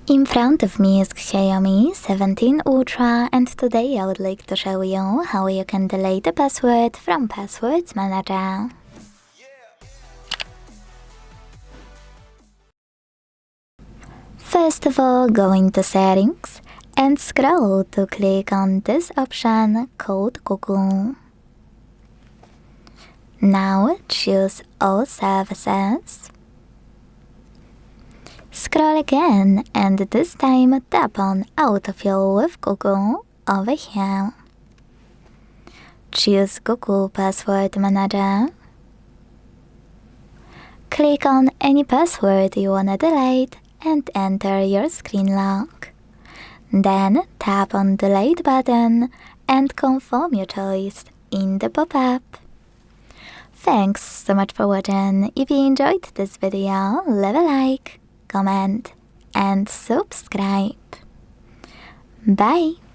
In front of me is Xiaomi 17 Ultra, and today I would like to show you how you can delete the password from Passwords Manager. First of all, go into Settings and scroll to click on this option called Google. Now choose All Services. Scroll again and this time tap on Autofill with Google over here. Choose Google Password Manager. Click on any password you wanna delete and enter your screen lock. Then tap on Delete button and confirm your choice in the pop-up. Thanks so much for watching. If you enjoyed this video, leave a like, comment and subscribe. Bye!